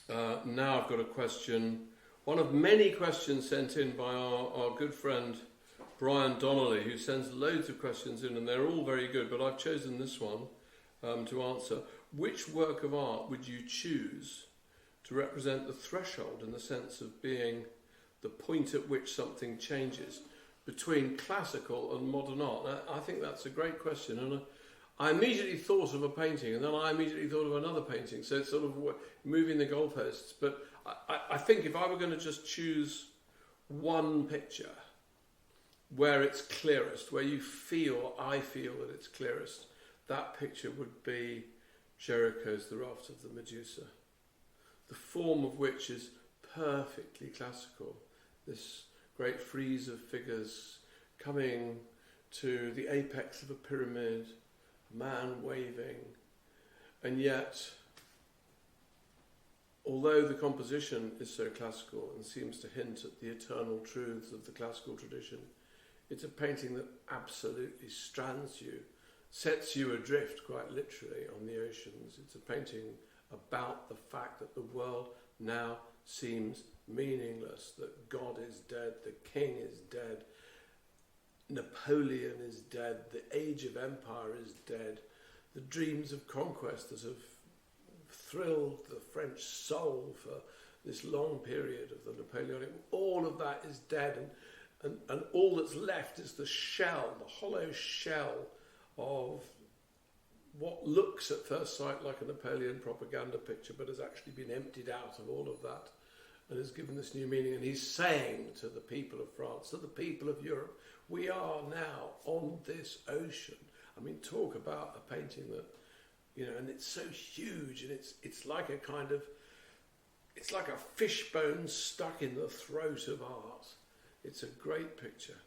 Now I've got a question, one of many questions sent in by our good friend Brian Donnelly, who sends loads of questions in, and they're all very good, but I've chosen this one to answer. Which work of art would you choose to represent the threshold, in the sense of being the point at which something changes between classical and modern art? Now, I think that's a great question, and I immediately thought of a painting, and then I immediately thought of another painting, so it's sort of moving the goalposts. But I think if I were going to just choose one picture where it's clearest, where I feel that it's clearest, that picture would be Géricault's The Raft of the Medusa, the form of which is perfectly classical. This great frieze of figures coming to the apex of a pyramid, a man waving, and yet, although the composition is so classical and seems to hint at the eternal truths of the classical tradition, it's a painting that absolutely strands you, sets you adrift quite literally on the oceans. It's a painting about the fact that the world now seems meaningless, that God is dead, the king is dead, Napoleon is dead, the age of empire is dead, the dreams of conquest that have thrilled the French soul for this long period of the Napoleonic, all of that is dead, and all that's left is the shell, the hollow shell of what looks at first sight like a Napoleon propaganda picture, but has actually been emptied out of all of that and has given this new meaning. And he's saying to the people of France, to the people of Europe, we are now on this ocean. I mean, talk about a painting that, and it's so huge, and it's like a kind of, it's like a fishbone stuck in the throat of art. It's a great picture.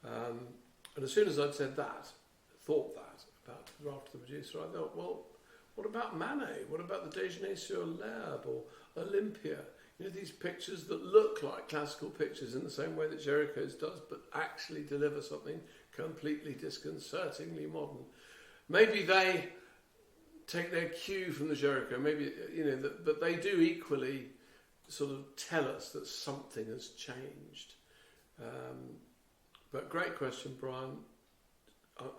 And as soon as I'd thought that about the Raft of the Medusa, I thought, well, what about Manet? What about the Déjeuner sur l'herbe or Olympia? These pictures that look like classical pictures in the same way that Géricault's does, but actually deliver something completely disconcertingly modern. Maybe they take their cue from the Géricault, but they do equally sort of tell us that something has changed. But great question, Brian.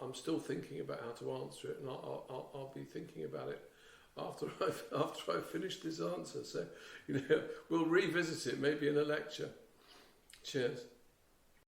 I'm still thinking about how to answer it, and I'll be thinking about it after I've finished this answer. So, we'll revisit it maybe in a lecture. Cheers.